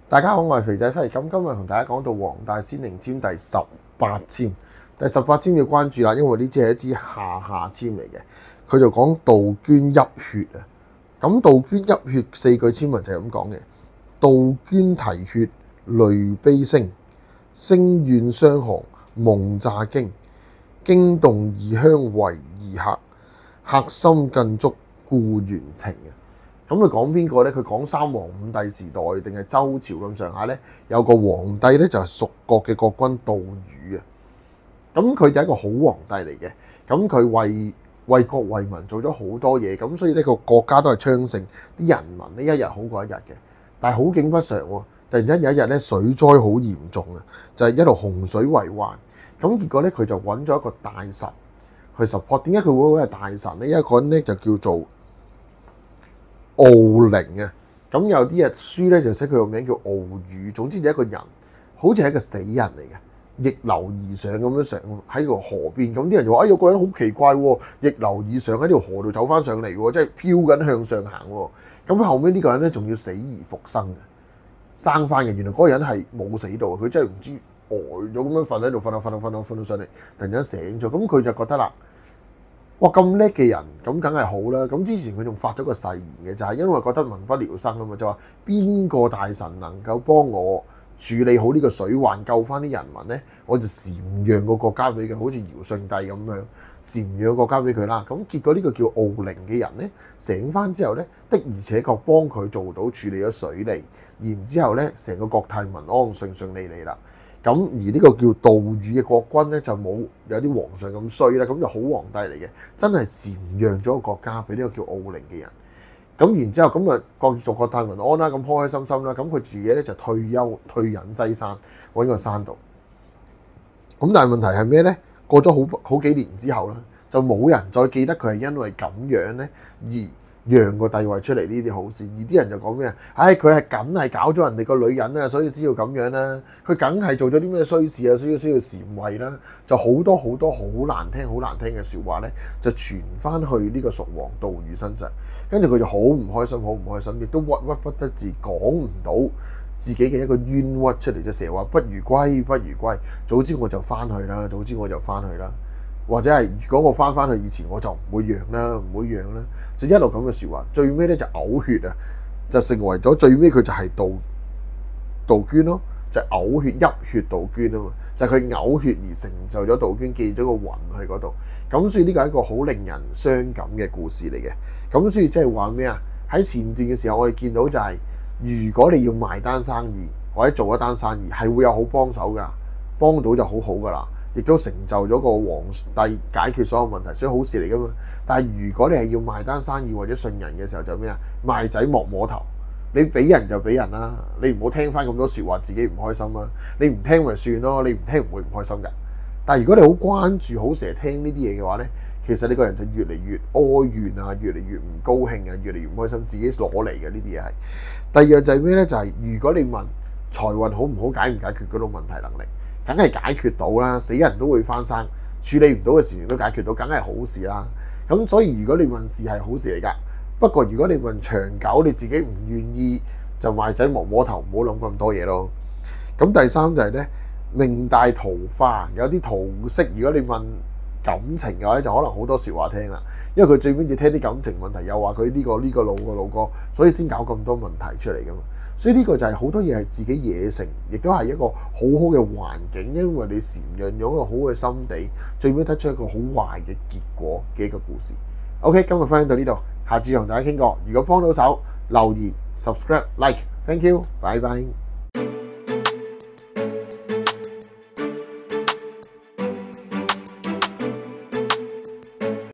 大家好，我係肥仔輝。咁今日同大家講到黃大仙靈籤第18籤。第18籤要關注啦，因為呢支係一支下籤嚟嘅。佢就講杜鵑泣血啊。咁杜鵑泣血4句籤文就係咁講嘅：杜鵑啼血淚悲聲，聲怨傷寒夢乍驚，驚動異鄉為異客，客心更觸故園情啊。咁佢講邊個咧？佢講三皇五帝時代定係周朝咁上下咧？有個皇帝咧就係蜀國嘅國君杜宇啊。咁佢就係一個好皇帝嚟嘅。咁佢為國為民做咗好多嘢，咁所以呢個國家都係昌盛，啲人民呢一日好過一日嘅。但係好景不常喎，突然間有一日咧水災好嚴重啊，就係一路洪水為患。咁結果咧佢就揾咗一個大臣去 support。點解佢會揾係大臣咧？一個人咧就叫做敖靈啊，咁有啲書咧就寫佢個名叫敖宇，總之就一個人，好似係一個死人嚟嘅，逆流而上咁樣上喺個河邊，咁啲人就話：有個人好奇怪喎，逆流而上喺條河度走翻上嚟喎，即係飄緊向上行喎。咁後尾呢個人咧仲要死而復生嘅，生翻嘅。原來嗰個人係冇死到，佢真係唔知呆咗咁樣瞓喺度，瞓到上嚟，突然間醒咗。咁佢就覺得啦。哇！咁叻嘅人，咁梗係好啦。咁之前佢仲發咗個誓言嘅，就係因為覺得民不聊生啊嘛，就話邊個大臣能夠幫我處理好呢個水患，救翻啲人民咧，我就禪讓個國家俾佢，好似堯舜帝咁樣禪讓國家俾佢啦。咁結果呢個叫敖靈嘅人咧醒翻之後咧，的而且確幫佢做到處理咗水利，然之後咧成個國泰民安，順利啦。咁而呢個叫杜宇嘅國君咧就冇有啲皇上咁衰啦，咁就好皇帝嚟嘅，真係禪讓咗個國家俾呢個叫敖靈嘅人。咁然之後咁啊，國泰民安啦，咁開開心心啦。咁佢自己咧就退隱西山，揾個山度。咁但係問題係咩咧？過咗好幾年之後啦，就冇人再記得佢係因為咁樣咧而讓個帝位出嚟呢啲好事，而啲人就講咩啊？佢係梗係搞咗人哋個女人啊，所以先要咁樣啦。佢梗係做咗啲咩衰事啊，需要禪位啦，就好多好難聽嘅説話咧，就傳翻去呢個蜀王杜宇身上。跟住佢就好唔開心，亦都鬱鬱不得志，講唔到自己嘅一個冤屈出嚟，就成日話不如歸，早知我就翻去啦，或者係如果我翻去以前我就唔會讓啦，就一路咁嘅説話，最尾咧就嘔血啊，就成為咗最尾佢就係杜鵑咯，就嘔血泣血杜鵑啊嘛，就係佢嘔血而成就咗杜鵑，寄咗個魂去嗰度。咁所以呢個係一個好令人傷感嘅故事嚟嘅。咁所以即係話咩啊？喺前段嘅時候我哋見到就係，如果你要賣單生意或者做一單生意，係會有好幫手㗎，幫到就好㗎啦。亦都成就咗個皇帝解決所有問題，所以好事嚟噶嘛。但係如果你係要賣單生意或者信人嘅時候，就咩啊？賣仔莫摸頭，你俾人就俾人啦，你唔好聽翻咁多説話，自己唔開心啦。你唔聽咪算咯，你唔聽唔會唔開心㗎。但係如果你好關注，好成日聽呢啲嘢嘅話咧，其實你個人就越嚟越哀怨啊，越嚟越唔高興啊，越嚟越唔開心，自己攞嚟嘅呢啲嘢係。第二樣就係咩咧？就係如果你問財運好唔好，解唔解決嗰種問題能力？梗係解決到啦，死人都會翻生，處理唔到嘅事情都解決到，梗係好事啦。咁所以如果你問事係好事嚟㗎，不過如果你問長久，你自己唔願意就賣仔莫摸頭，唔好諗咁多嘢咯。咁第三就係咧，命帶桃花，有啲桃色。如果你問感情嘅話咧，就可能好多説話聽啦，因為佢最尾要聽啲感情問題，又話佢呢個老哥，所以先搞咁多問題出嚟㗎嘛。所以呢個就係好多嘢係自己惹成，亦都係一個好嘅環境，因為你禪讓咗一個好嘅心地，最尾得出一個好壞嘅結果嘅一個故事。OK， 今日分享到呢度，下次同大家傾過。如果幫到手，留言、subscribe、like，thank you，拜拜。